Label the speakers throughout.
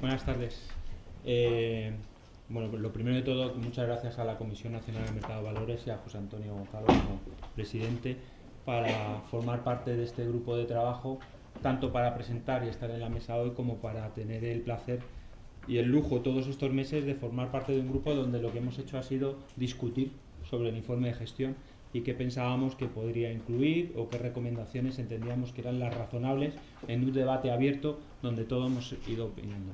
Speaker 1: Buenas tardes. Bueno, lo primero de todo, muchas gracias a la Comisión Nacional del Mercado de Valores y a José Antonio Gonzalo como presidente para formar parte de este grupo de trabajo, tanto para presentar y estar en la mesa hoy como para tener el placer y el lujo todos estos meses de formar parte de un grupo donde lo que hemos hecho ha sido discutir sobre el informe de gestión y qué pensábamos que podría incluir o qué recomendaciones entendíamos que eran las razonables en un debate abierto donde todos hemos ido opinando.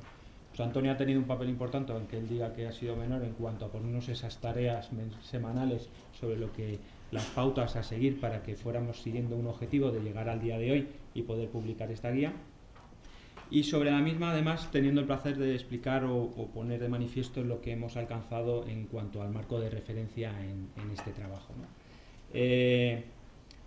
Speaker 1: José Antonio ha tenido un papel importante, aunque él diga que ha sido menor, en cuanto a ponernos esas tareas semanales sobre lo que las pautas a seguir para que fuéramos siguiendo un objetivo de llegar al día de hoy y poder publicar esta guía. Y sobre la misma, además, teniendo el placer de explicar o poner de manifiesto lo que hemos alcanzado en cuanto al marco de referencia en este trabajo, ¿no?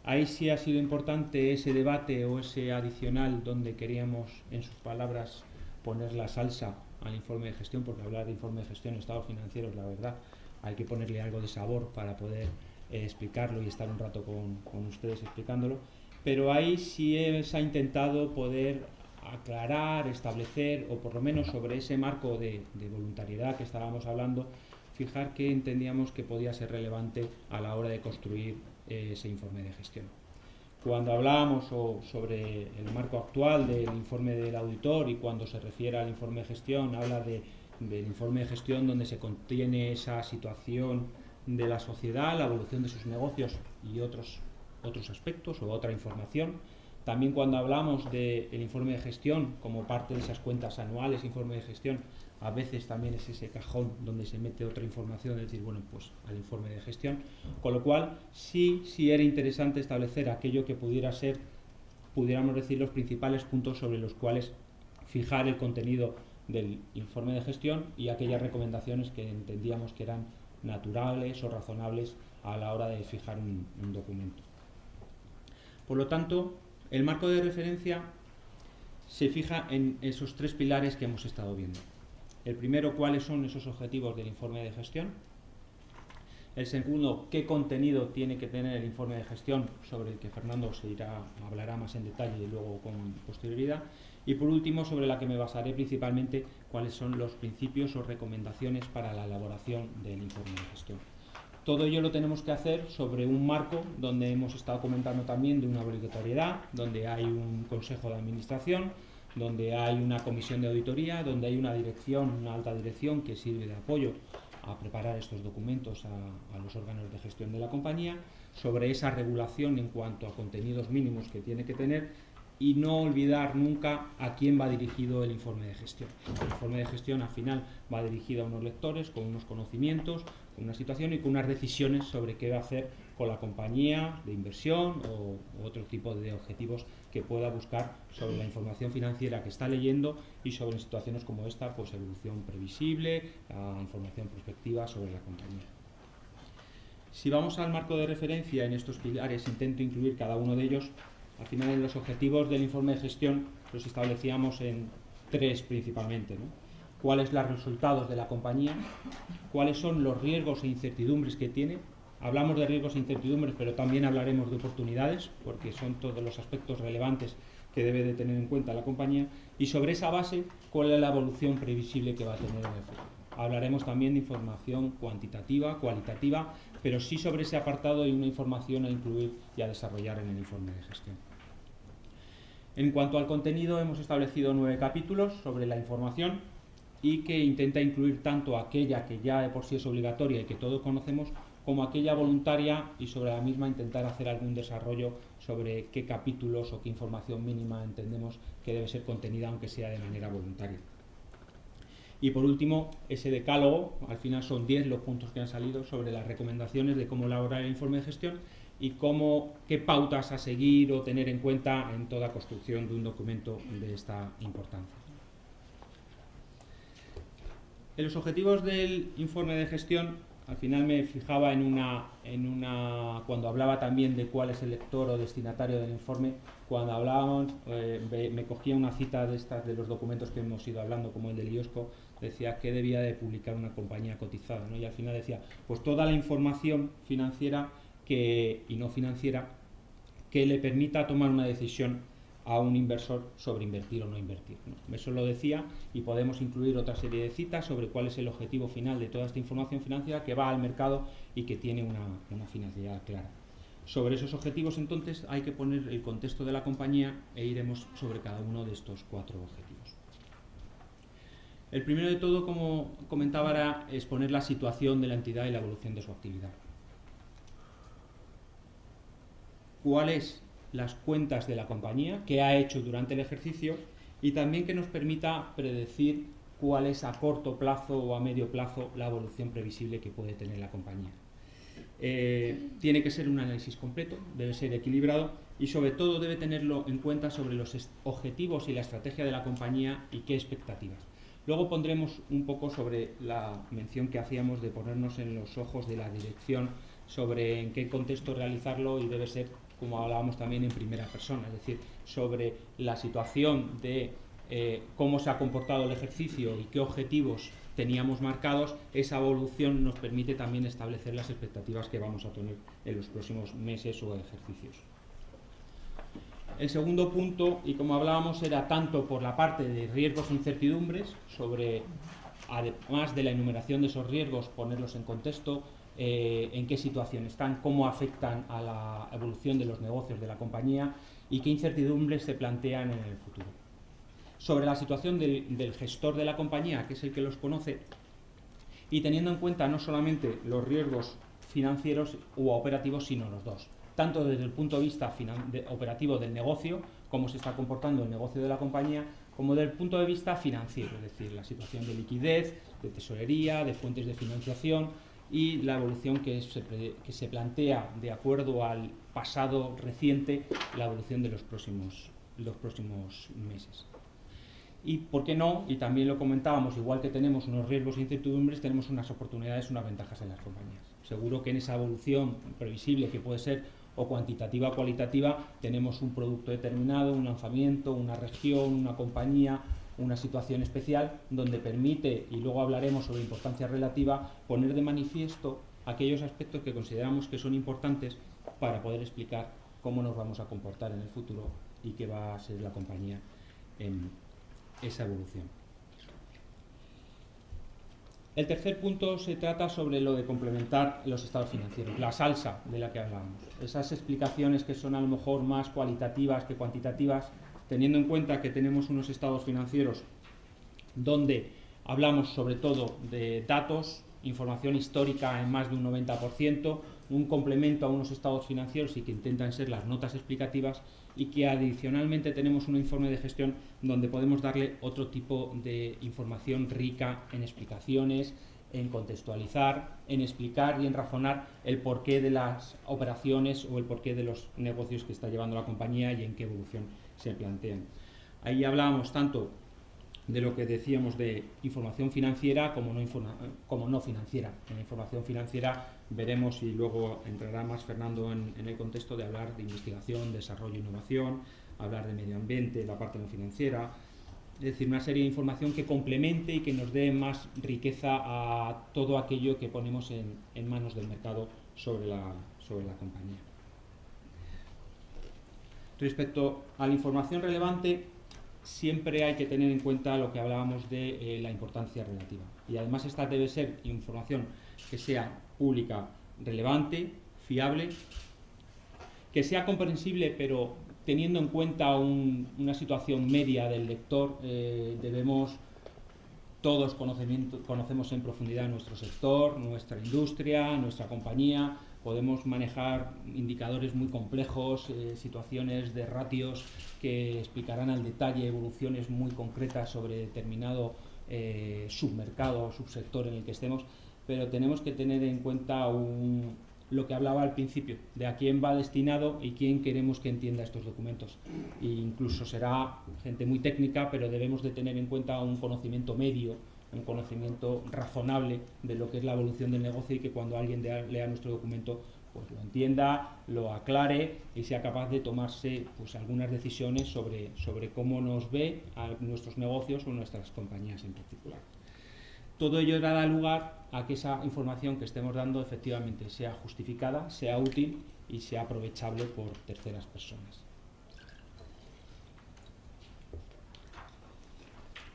Speaker 1: Ahí sí ha sido importante ese debate o ese adicional donde queríamos, en sus palabras, poner la salsa al informe de gestión, porque hablar de informe de gestión, estados financieros, la verdad, hay que ponerle algo de sabor para poder explicarlo y estar un rato con ustedes explicándolo. Pero ahí sí se ha intentado poder aclarar, establecer, o por lo menos sobre ese marco de voluntariedad que estábamos hablando, fijar que entendíamos que podía ser relevante a la hora de construir ese informe de gestión. Cuando hablábamos sobre el marco actual del informe del auditor y cuando se refiere al informe de gestión, habla del informe de gestión donde se contiene esa situación de la sociedad, la evolución de sus negocios y otros aspectos o otra información. También cuando hablamos del informe de gestión como parte de esas cuentas anuales, informe de gestión, a veces también es ese cajón donde se mete otra información, es decir, bueno, pues al informe de gestión. Con lo cual, sí era interesante establecer aquello que pudiera ser, pudiéramos decir, los principales puntos sobre los cuales fijar el contenido del informe de gestión y aquellas recomendaciones que entendíamos que eran naturales o razonables a la hora de fijar un documento. Por lo tanto, el marco de referencia se fija en esos tres pilares que hemos estado viendo. El primero, cuáles son esos objetivos del informe de gestión. El segundo, qué contenido tiene que tener el informe de gestión, sobre el que Fernando hablará más en detalle y luego con posterioridad. Y por último, sobre la que me basaré principalmente, cuáles son los principios o recomendaciones para la elaboración del informe de gestión. Todo ello lo tenemos que hacer sobre un marco donde hemos estado comentando también de una obligatoriedad, donde hay un consejo de administración, donde hay una comisión de auditoría, donde hay una dirección, una alta dirección que sirve de apoyo a preparar estos documentos a los órganos de gestión de la compañía, sobre esa regulación en cuanto a contenidos mínimos que tiene que tener, y no olvidar nunca a quién va dirigido el informe de gestión. El informe de gestión al final va dirigido a unos lectores con unos conocimientos, con una situación y con unas decisiones sobre qué va a hacer con la compañía de inversión o otro tipo de objetivos que pueda buscar sobre la información financiera que está leyendo y sobre situaciones como esta, pues evolución previsible, la información prospectiva sobre la compañía. Si vamos al marco de referencia en estos pilares, intento incluir cada uno de ellos. Al final, en los objetivos del informe de gestión los establecíamos en tres principalmente, ¿no? ¿Cuáles son los resultados de la compañía? ¿Cuáles son los riesgos e incertidumbres que tiene? Hablamos de riesgos e incertidumbres, pero también hablaremos de oportunidades, porque son todos los aspectos relevantes que debe de tener en cuenta la compañía. Y sobre esa base, ¿cuál es la evolución previsible que va a tener en el futuro? Hablaremos también de información cuantitativa, cualitativa, pero sí sobre ese apartado y una información a incluir y a desarrollar en el informe de gestión. En cuanto al contenido, hemos establecido 9 capítulos sobre la información y que intenta incluir tanto aquella que ya de por sí es obligatoria y que todos conocemos, como aquella voluntaria, y sobre la misma intentar hacer algún desarrollo sobre qué capítulos o qué información mínima entendemos que debe ser contenida, aunque sea de manera voluntaria. Y por último, ese decálogo, al final son 10 los puntos que han salido sobre las recomendaciones de cómo elaborar el informe de gestión y qué pautas a seguir o tener en cuenta en toda construcción de un documento de esta importancia. En los objetivos del informe de gestión, al final me fijaba cuando hablaba también de cuál es el lector o destinatario del informe, cuando hablábamos, me cogía una cita de los documentos que hemos ido hablando, como el del IOSCO, decía que debía de publicar una compañía cotizada, ¿no? Y al final decía, pues toda la información financiera y no financiera que le permita tomar una decisión a un inversor sobre invertir o no invertir, ¿no? Eso lo decía, y podemos incluir otra serie de citas sobre cuál es el objetivo final de toda esta información financiera que va al mercado y que tiene una finalidad clara. Sobre esos objetivos, entonces, hay que poner el contexto de la compañía e iremos sobre cada uno de estos 4 objetivos. El primero de todo, como comentaba, era exponer la situación de la entidad y la evolución de su actividad. ¿Cuáles las cuentas de la compañía, qué ha hecho durante el ejercicio, y también que nos permita predecir cuál es a corto plazo o a medio plazo la evolución previsible que puede tener la compañía? Tiene que ser un análisis completo, debe ser equilibrado y sobre todo debe tenerlo en cuenta sobre los objetivos y la estrategia de la compañía y qué expectativas. Luego pondremos un poco sobre la mención que hacíamos de ponernos en los ojos de la dirección sobre en qué contexto realizarlo, y debe ser, como hablábamos también, en primera persona, es decir, sobre la situación de cómo se ha comportado el ejercicio y qué objetivos teníamos marcados. Esa evolución nos permite también establecer las expectativas que vamos a tener en los próximos meses o ejercicios. El segundo punto, y como hablábamos, era tanto por la parte de riesgos e incertidumbres, sobre, además de la enumeración de esos riesgos, ponerlos en contexto, en qué situación están, cómo afectan a la evolución de los negocios de la compañía y qué incertidumbres se plantean en el futuro. Sobre la situación del gestor de la compañía, que es el que los conoce, y teniendo en cuenta no solamente los riesgos financieros u operativos, sino los dos, tanto desde el punto de vista operativo del negocio, cómo se está comportando el negocio de la compañía, como desde el punto de vista financiero, es decir, la situación de liquidez, de tesorería, de fuentes de financiación y la evolución que se plantea de acuerdo al pasado reciente, la evolución de los próximos meses. Y por qué no, y también lo comentábamos, igual que tenemos unos riesgos e incertidumbres, tenemos unas oportunidades, unas ventajas en las compañías. Seguro que en esa evolución previsible, que puede ser o cuantitativa o cualitativa, tenemos un producto determinado, un lanzamiento, una región, una compañía, una situación especial donde permite, y luego hablaremos sobre importancia relativa, poner de manifiesto aquellos aspectos que consideramos que son importantes para poder explicar cómo nos vamos a comportar en el futuro y qué va a ser la compañía en esa evolución. El tercer punto se trata sobre lo de complementar los estados financieros, la salsa de la que hablábamos. Esas explicaciones que son a lo mejor más cualitativas que cuantitativas, teniendo en cuenta que tenemos unos estados financieros donde hablamos sobre todo de datos, información histórica en más de un 90%, un complemento a unos estados financieros y que intentan ser las notas explicativas, y que adicionalmente tenemos un informe de gestión donde podemos darle otro tipo de información rica en explicaciones, en contextualizar, en explicar y en razonar el porqué de las operaciones o el porqué de los negocios que está llevando la compañía y en qué evolución se plantean. Ahí hablábamos tanto de lo que decíamos de información financiera como no financiera. En la información financiera veremos, y luego entrará más Fernando en el contexto de hablar de investigación, desarrollo e innovación, hablar de medio ambiente, la parte no financiera, es decir, una serie de información que complemente y que nos dé más riqueza a todo aquello que ponemos en manos del mercado sobre la compañía. Respecto a la información relevante, siempre hay que tener en cuenta lo que hablábamos de la importancia relativa, y además esta debe ser información que sea pública, relevante, fiable, que sea comprensible, pero teniendo en cuenta una situación media del lector. Todos conocemos en profundidad nuestro sector, nuestra industria, nuestra compañía. Podemos manejar indicadores muy complejos, situaciones de ratios que explicarán al detalle evoluciones muy concretas sobre determinado submercado o subsector en el que estemos, pero tenemos que tener en cuenta lo que hablaba al principio, de a quién va destinado y quién queremos que entienda estos documentos. E incluso será gente muy técnica, pero debemos de tener en cuenta un conocimiento medio, un conocimiento razonable de lo que es la evolución del negocio, y que cuando alguien lea nuestro documento pues lo entienda, lo aclare y sea capaz de tomarse pues algunas decisiones sobre cómo nos ve a nuestros negocios o nuestras compañías en particular. Todo ello dará lugar a que esa información que estemos dando efectivamente sea justificada, sea útil y sea aprovechable por terceras personas.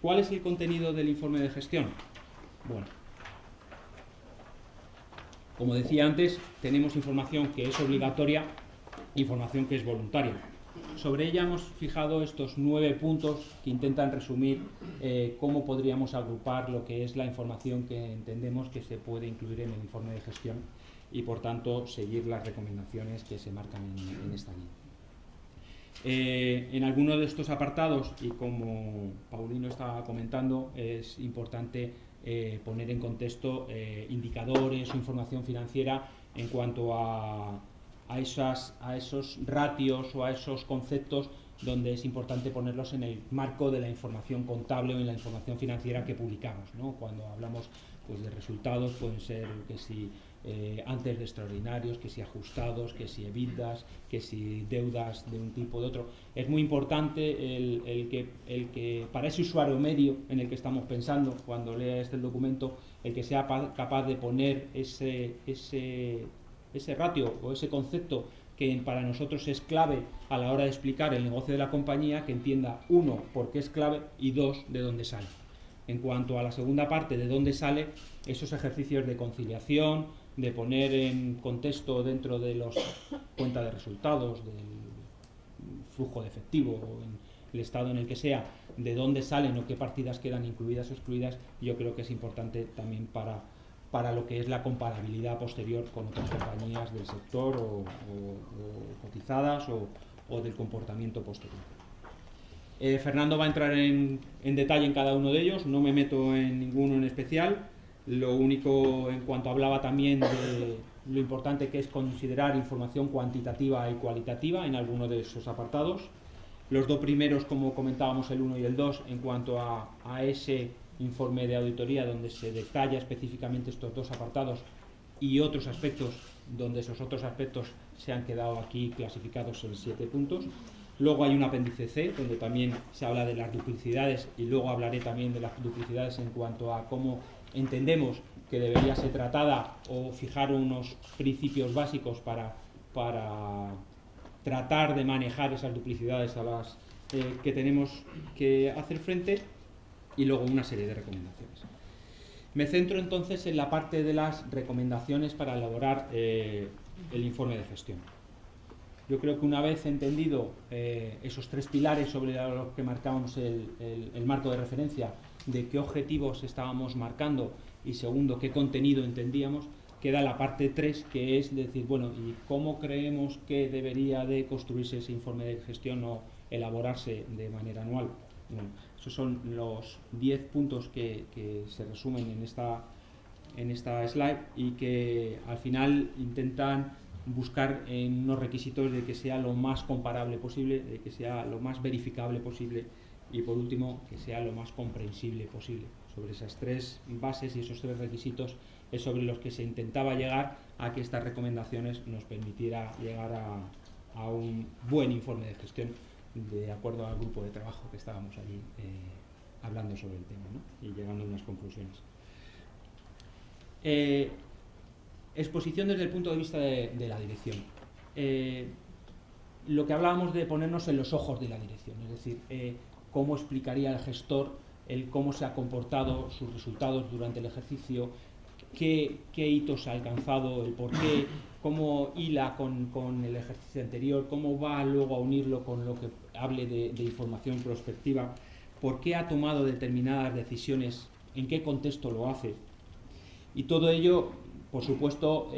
Speaker 1: ¿Cuál es el contenido del informe de gestión? Bueno, como decía antes, tenemos información que es obligatoria, información que es voluntaria. Sobre ella hemos fijado estos 9 puntos que intentan resumir cómo podríamos agrupar lo que es la información que entendemos que se puede incluir en el informe de gestión y, por tanto, seguir las recomendaciones que se marcan en esta guía. En alguno de estos apartados, y como Paulino estaba comentando, es importante poner en contexto indicadores o información financiera en cuanto a esos ratios o a esos conceptos donde es importante ponerlos en el marco de la información contable o en la información financiera que publicamos, ¿no? Cuando hablamos pues, de resultados, pueden ser que si antes de extraordinarios, que si ajustados, que si EBITDAs, que si deudas de un tipo o de otro. Es muy importante el que para ese usuario medio en el que estamos pensando cuando lea este documento, el que sea capaz de poner ese ratio o ese concepto que para nosotros es clave a la hora de explicar el negocio de la compañía, que entienda, 1, por qué es clave, y 2, de dónde sale. En cuanto a la segunda parte, de dónde sale, esos ejercicios de conciliación, de poner en contexto dentro de los cuentas de resultados, del flujo de efectivo o en el estado en el que sea, de dónde salen o qué partidas quedan incluidas o excluidas, yo creo que es importante también para lo que es la comparabilidad posterior con otras compañías del sector o cotizadas o del comportamiento posterior. Fernando va a entrar en detalle en cada uno de ellos, no me meto en ninguno en especial. Lo único, en cuanto hablaba también de lo importante que es considerar información cuantitativa y cualitativa en alguno de esos apartados. Los dos primeros, como comentábamos, el 1 y el 2, en cuanto a ese informe de auditoría donde se detalla específicamente estos dos apartados y otros aspectos donde esos otros aspectos se han quedado aquí clasificados en 7 puntos. Luego hay un apéndice C donde también se habla de las duplicidades y luego hablaré también de las duplicidades en cuanto a cómo entendemos que debería ser tratada o fijar unos principios básicos para tratar de manejar esas duplicidades a las que tenemos que hacer frente, y luego una serie de recomendaciones. Me centro entonces en la parte de las recomendaciones para elaborar el informe de gestión. Yo creo que una vez entendido esos 3 pilares sobre los que marcábamos el marco de referencia, de qué objetivos estábamos marcando y segundo, qué contenido entendíamos, queda la parte 3, que es decir, bueno, ¿y cómo creemos que debería de construirse ese informe de gestión o elaborarse de manera anual? Bueno, esos son los 10 puntos que se resumen en esta slide y que al final intentan buscar en unos requisitos de que sea lo más comparable posible, de que sea lo más verificable posible y, por último, que sea lo más comprensible posible. Sobre esas 3 bases y esos 3 requisitos es sobre los que se intentaba llegar a que estas recomendaciones nos permitiera llegar a un buen informe de gestión de acuerdo al grupo de trabajo que estábamos allí hablando sobre el tema, ¿no? Y llegando a unas conclusiones. Exposición desde el punto de vista de la dirección. Lo que hablábamos de ponernos en los ojos de la dirección, es decir, cómo explicaría el gestor el cómo se ha comportado, sus resultados durante el ejercicio, qué hitos ha alcanzado, el por qué, cómo hila con el ejercicio anterior, cómo va luego a unirlo con lo que hable de información prospectiva, por qué ha tomado determinadas decisiones, en qué contexto lo hace. Y todo ello, por supuesto,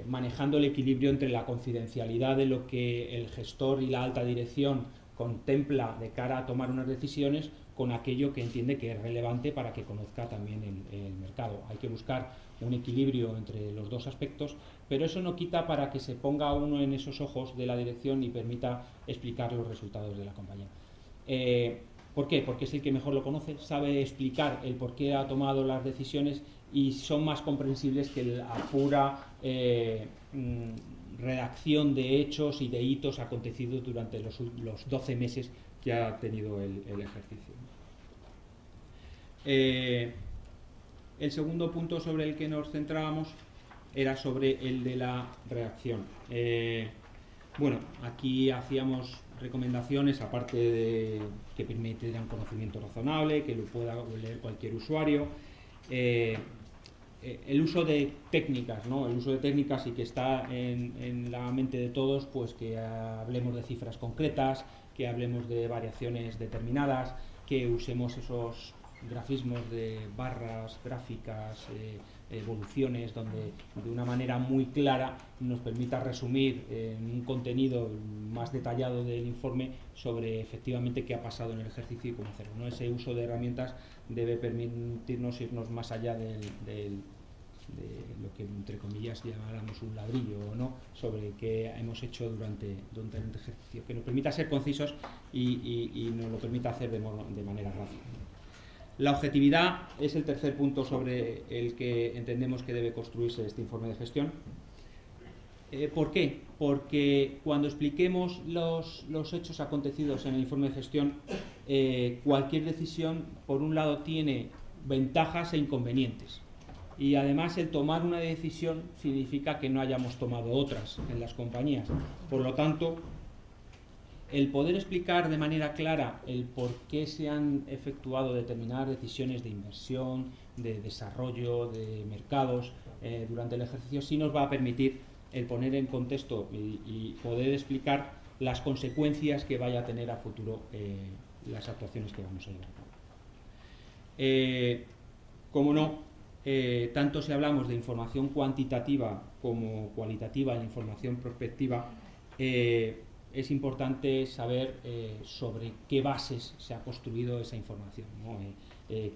Speaker 1: manejando el equilibrio entre la confidencialidad de lo que el gestor y la alta dirección contempla de cara a tomar unas decisiones con aquello que entiende que es relevante para que conozca también el mercado. Hay que buscar un equilibrio entre los dos aspectos, pero eso no quita para que se ponga uno en esos ojos de la dirección y permita explicar los resultados de la compañía. ¿Por qué? Porque es el que mejor lo conoce, sabe explicar el por qué ha tomado las decisiones y son más comprensibles que la pura redacción de hechos y de hitos acontecidos durante los 12 meses que ha tenido el ejercicio. El segundo punto sobre el que nos centrábamos era sobre el de la redacción. Bueno, aquí hacíamos recomendaciones, aparte de que permitirán conocimiento razonable, que lo pueda leer cualquier usuario, el uso de técnicas, ¿no? El uso de técnicas y que está en la mente de todos, pues que hablemos de cifras concretas, que hablemos de variaciones determinadas, que usemos esos grafismos de barras, gráficas, evoluciones, donde de una manera muy clara nos permita resumir en un contenido más detallado del informe sobre efectivamente qué ha pasado en el ejercicio y cómo hacerlo, ¿no? Ese uso de herramientas debe permitirnos irnos más allá de lo que entre comillas llamáramos un ladrillo o no, sobre qué hemos hecho durante el ejercicio, que nos permita ser concisos y nos lo permita hacer de manera rápida. La objetividad es el tercer punto sobre el que entendemos que debe construirse este informe de gestión. ¿Por qué? Porque cuando expliquemos los hechos acontecidos en el informe de gestión, cualquier decisión, por un lado, tiene ventajas e inconvenientes. Y además el tomar una decisión significa que no hayamos tomado otras en las compañías. Por lo tanto, el poder explicar de manera clara el por qué se han efectuado determinadas decisiones de inversión, de desarrollo, de mercados durante el ejercicio, sí nos va a permitir el poner en contexto y poder explicar las consecuencias que vaya a tener a futuro las actuaciones que vamos a llevar a cabo. Como no, tanto si hablamos de información cuantitativa como cualitativa, de información prospectiva, es importante saber sobre qué bases se ha construido esa información, ¿no?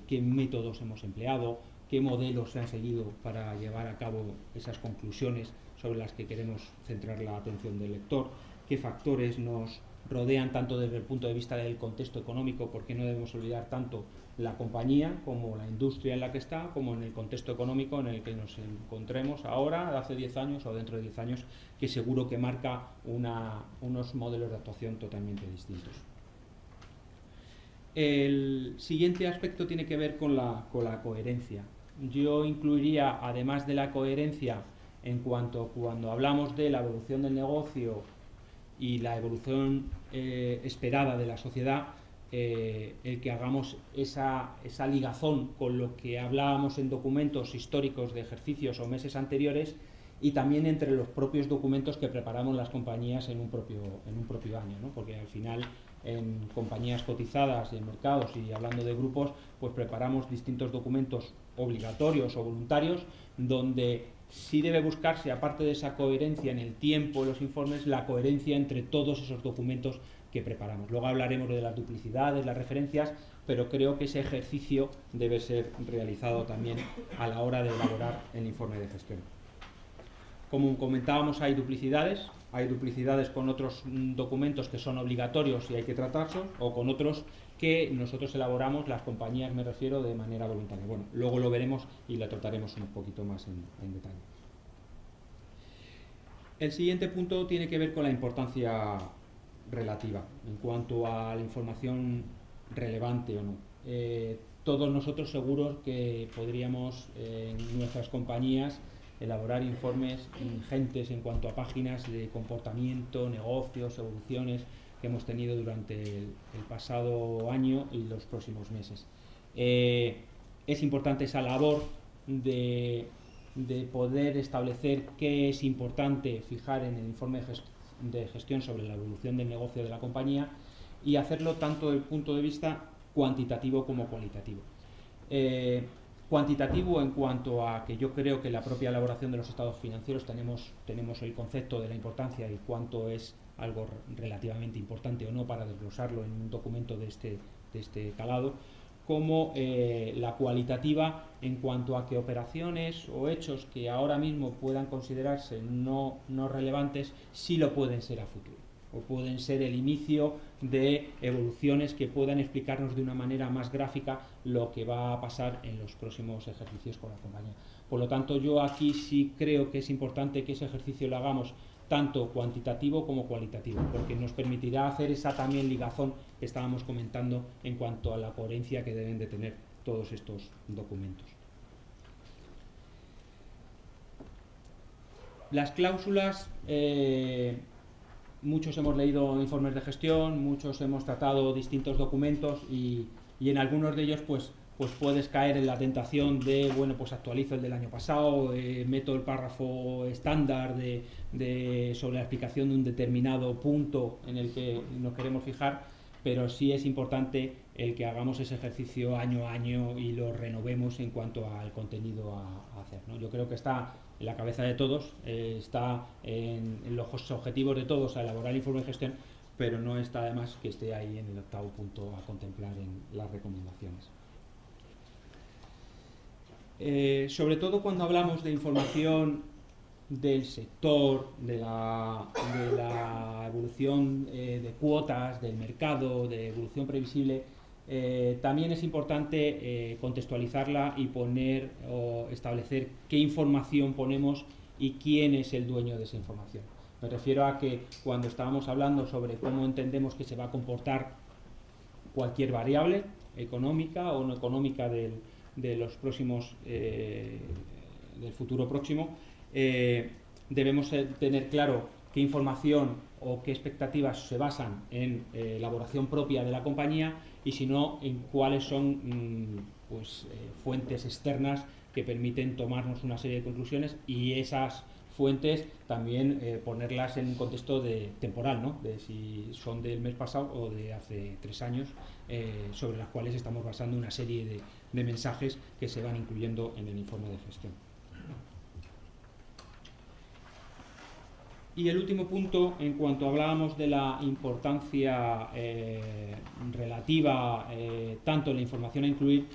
Speaker 1: Qué métodos hemos empleado, qué modelos se han seguido para llevar a cabo esas conclusiones sobre las que queremos centrar la atención del lector, qué factores nos rodean tanto desde el punto de vista del contexto económico, porque no debemos olvidar tanto la compañía como la industria en la que está, como en el contexto económico en el que nos encontremos ahora, hace 10 años o dentro de 10 años, que seguro que marca unos modelos de actuación totalmente distintos. El siguiente aspecto tiene que ver con la coherencia. Yo incluiría, además de la coherencia, en cuanto cuando hablamos de la evolución del negocio y la evolución esperada de la sociedad, el que hagamos esa ligazón con lo que hablábamos en documentos históricos de ejercicios o meses anteriores y también entre los propios documentos que preparamos las compañías en un propio año, ¿no? Porque al final en compañías cotizadas y en mercados y hablando de grupos, pues preparamos distintos documentos obligatorios o voluntarios donde sí debe buscarse, aparte de esa coherencia en el tiempo de los informes, la coherencia entre todos esos documentos que preparamos. Luego hablaremos de las duplicidades, las referencias, pero creo que ese ejercicio debe ser realizado también a la hora de elaborar el informe de gestión. Como comentábamos, hay duplicidades con otros documentos que son obligatorios y hay que tratarlos, o con otros que nosotros elaboramos, las compañías me refiero, de manera voluntaria. Bueno, luego lo veremos y lo trataremos un poquito más en detalle. El siguiente punto tiene que ver con la importancia relativa, en cuanto a la información relevante o no. Todos nosotros seguros que podríamos en nuestras compañías elaborar informes ingentes en cuanto a páginas de comportamiento, negocios, evoluciones que hemos tenido durante el pasado año y los próximos meses. Es importante esa labor de poder establecer qué es importante fijar en el informe de gestión sobre la evolución del negocio de la compañía y hacerlo tanto desde el punto de vista cuantitativo como cualitativo. Cuantitativo en cuanto a que yo creo que en la propia elaboración de los estados financieros tenemos el concepto de la importancia y cuánto es algo relativamente importante o no para desglosarlo en un documento de este calado, como la cualitativa en cuanto a que operaciones o hechos que ahora mismo puedan considerarse no relevantes sí lo pueden ser a futuro, o pueden ser el inicio de evoluciones que puedan explicarnos de una manera más gráfica lo que va a pasar en los próximos ejercicios con la compañía. Por lo tanto, yo aquí sí creo que es importante que ese ejercicio lo hagamos tanto cuantitativo como cualitativo, porque nos permitirá hacer esa también ligazón que estábamos comentando en cuanto a la coherencia que deben de tener todos estos documentos. Las cláusulas muchos hemos leído informes de gestión, muchos hemos tratado distintos documentos y en algunos de ellos pues puedes caer en la tentación de, bueno, pues actualizo el del año pasado, meto el párrafo estándar sobre la explicación de un determinado punto en el que nos queremos fijar, pero sí es importante el que hagamos ese ejercicio año a año y lo renovemos en cuanto al contenido a hacer, ¿no? Yo creo que está en la cabeza de todos, está en los objetivos de todos a elaborar el informe de gestión, pero no está además que esté ahí en el octavo punto a contemplar en las recomendaciones. Sobre todo cuando hablamos de información del sector, de la evolución de cuotas, del mercado, de evolución previsible, también es importante contextualizarla y poner o establecer qué información ponemos y quién es el dueño de esa información. Me refiero a que cuando estábamos hablando sobre cómo entendemos que se va a comportar cualquier variable económica o no económica de los próximos, del futuro próximo, debemos tener claro qué información o qué expectativas se basan en elaboración propia de la compañía y si no, en cuáles son fuentes externas que permiten tomarnos una serie de conclusiones y esas fuentes también ponerlas en un contexto temporal, ¿no? De si son del mes pasado o de hace 3 años, sobre las cuales estamos basando una serie de mensajes que se van incluyendo en el informe de gestión. Y el último punto, en cuanto hablábamos de la importancia relativa tanto en la información a incluir,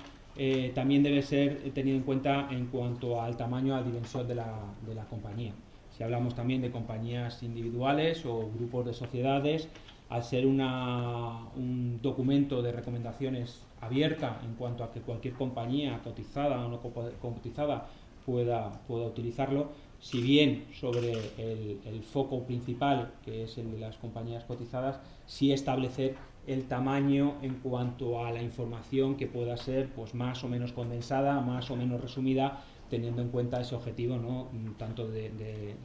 Speaker 1: también debe ser tenido en cuenta en cuanto al tamaño, a la dimensión de la compañía. Si hablamos también de compañías individuales o grupos de sociedades, al ser un documento de recomendaciones abierta en cuanto a que cualquier compañía cotizada o no cotizada pueda utilizarlo, si bien sobre el foco principal, que es el de las compañías cotizadas, sí establecer el tamaño en cuanto a la información que pueda ser pues más o menos condensada, más o menos resumida, teniendo en cuenta ese objetivo, ¿no? Tanto de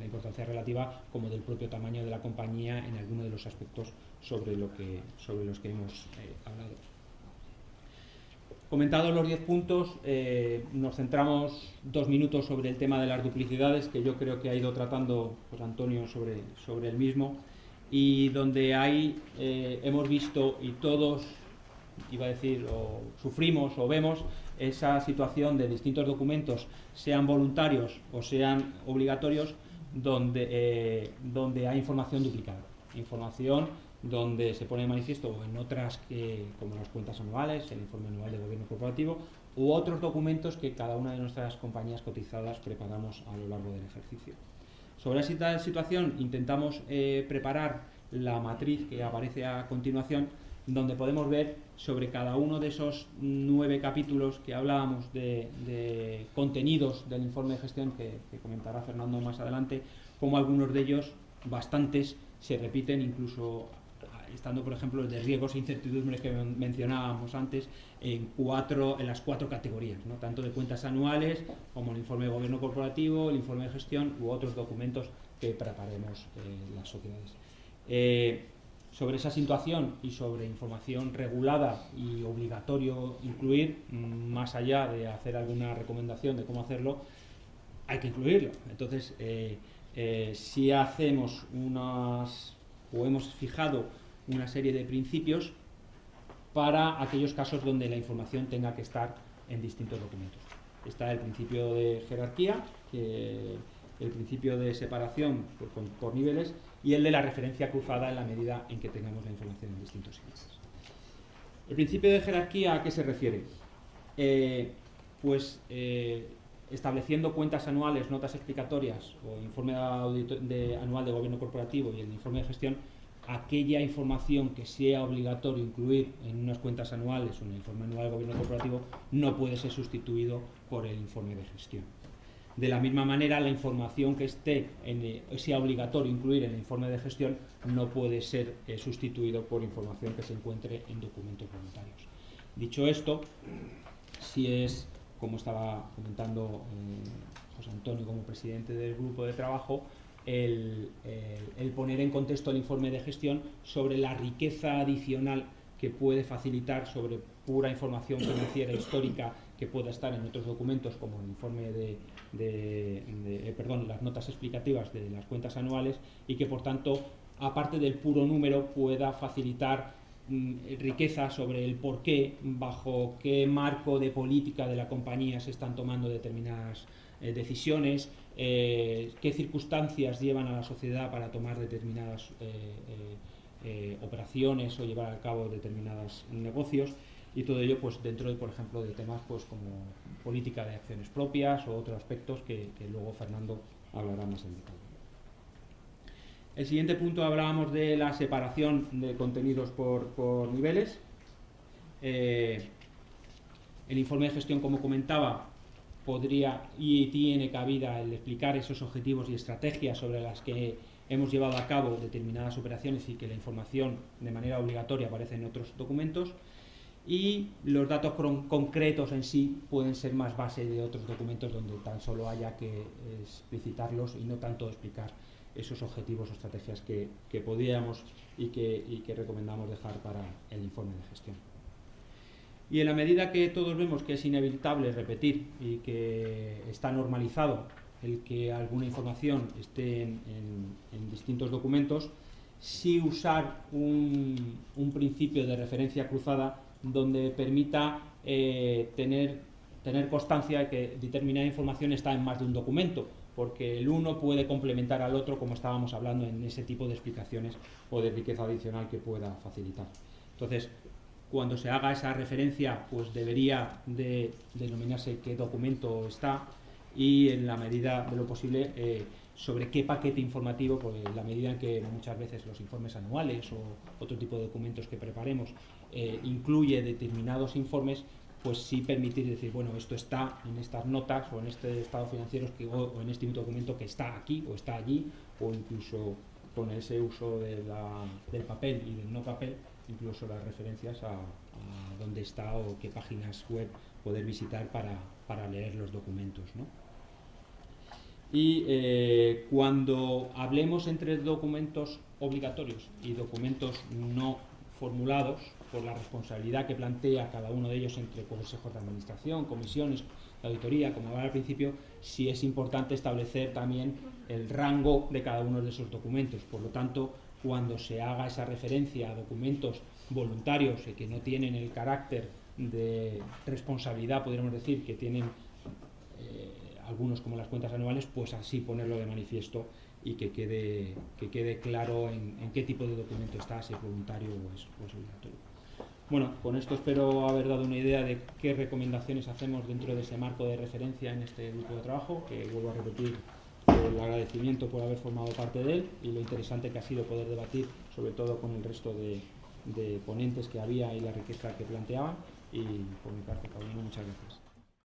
Speaker 1: la importancia relativa como del propio tamaño de la compañía en alguno de los aspectos sobre los que hemos hablado. Comentados los 10 puntos, nos centramos 2 minutos sobre el tema de las duplicidades, que yo creo que ha ido tratando pues, Antonio sobre el mismo, y donde hemos visto y todos, iba a decir, o sufrimos o vemos esa situación de distintos documentos, sean voluntarios o sean obligatorios, donde hay información duplicada, información donde se pone de manifiesto o en otras como las cuentas anuales, el informe anual de gobierno corporativo u otros documentos que cada una de nuestras compañías cotizadas preparamos a lo largo del ejercicio. Sobre esta situación intentamos preparar la matriz que aparece a continuación, donde podemos ver sobre cada uno de esos 9 capítulos que hablábamos de contenidos del informe de gestión que comentará Fernando más adelante, como algunos de ellos, bastantes, se repiten, incluso estando por ejemplo el de riesgos e incertidumbres que mencionábamos antes en las 4 categorías, ¿no? Tanto de cuentas anuales como el informe de gobierno corporativo, el informe de gestión u otros documentos que preparemos las sociedades. Sobre esa situación y sobre información regulada y obligatorio incluir, más allá de hacer alguna recomendación de cómo hacerlo, hay que incluirlo. Entonces, si hacemos o hemos fijado una serie de principios para aquellos casos donde la información tenga que estar en distintos documentos. Está el principio de jerarquía, el principio de separación por niveles y el de la referencia cruzada en la medida en que tengamos la información en distintos niveles. El principio de jerarquía, ¿a qué se refiere? Estableciendo cuentas anuales, notas explicatorias o informe anual de gobierno corporativo y el informe de gestión, aquella información que sea obligatorio incluir en unas cuentas anuales o en el informe anual de gobierno corporativo no puede ser sustituido por el informe de gestión. De la misma manera, la información que sea obligatorio incluir en el informe de gestión no puede ser sustituido por información que se encuentre en documentos voluntarios. Dicho esto, si es, como estaba comentando José Antonio como presidente del grupo de trabajo, el poner en contexto el informe de gestión sobre la riqueza adicional que puede facilitar sobre pura información financiera histórica que pueda estar en otros documentos, como el informe las notas explicativas de las cuentas anuales, y que por tanto, aparte del puro número, pueda facilitar riqueza sobre el por qué, bajo qué marco de política de la compañía se están tomando determinadas decisiones, qué circunstancias llevan a la sociedad para tomar determinadas operaciones o llevar a cabo determinados negocios, y todo ello pues dentro de, por ejemplo, de temas pues como política de acciones propias o otros aspectos que luego Fernando hablará más en detalle. El siguiente punto, hablábamos de la separación de contenidos por niveles. El informe de gestión, como comentaba, podría y tiene cabida el explicar esos objetivos y estrategias sobre las que hemos llevado a cabo determinadas operaciones y que la información de manera obligatoria aparece en otros documentos, y los datos concretos en sí pueden ser más base de otros documentos donde tan solo haya que explicitarlos y no tanto explicar esos objetivos o estrategias que podíamos y que recomendamos dejar para el informe de gestión. Y en la medida que todos vemos que es inevitable repetir y que está normalizado el que alguna información esté en distintos documentos, sí usar un principio de referencia cruzada donde permita tener constancia de que determinada información está en más de un documento, porque el uno puede complementar al otro, como estábamos hablando en ese tipo de explicaciones o de riqueza adicional que pueda facilitar. Entonces, cuando se haga esa referencia, pues debería de denominarse qué documento está, y en la medida de lo posible sobre qué paquete informativo, pues en la medida en que muchas veces los informes anuales o otro tipo de documentos que preparemos incluye determinados informes, pues sí permitir decir, bueno, esto está en estas notas o en este estado financiero o en este documento que está aquí o está allí, o incluso con ese uso del papel y del no papel, incluso las referencias a dónde está o qué páginas web poder visitar para leer los documentos, ¿no? Y cuando hablemos entre documentos obligatorios y documentos no formulados, por la responsabilidad que plantea cada uno de ellos entre consejos de administración, comisiones, de auditoría, como hablaba al principio, sí es importante establecer también el rango de cada uno de esos documentos. Por lo tanto, cuando se haga esa referencia a documentos voluntarios y que no tienen el carácter de responsabilidad, podríamos decir, que tienen algunos como las cuentas anuales, pues así ponerlo de manifiesto y que quede claro en qué tipo de documento está, si es voluntario o es obligatorio. Bueno, con esto espero haber dado una idea de qué recomendaciones hacemos dentro de ese marco de referencia en este grupo de trabajo, que vuelvo a repetir el agradecimiento por haber formado parte de él y lo interesante que ha sido poder debatir, sobre todo con el resto de ponentes que había y la riqueza que planteaban. Y por mi parte, Paulino, muchas gracias.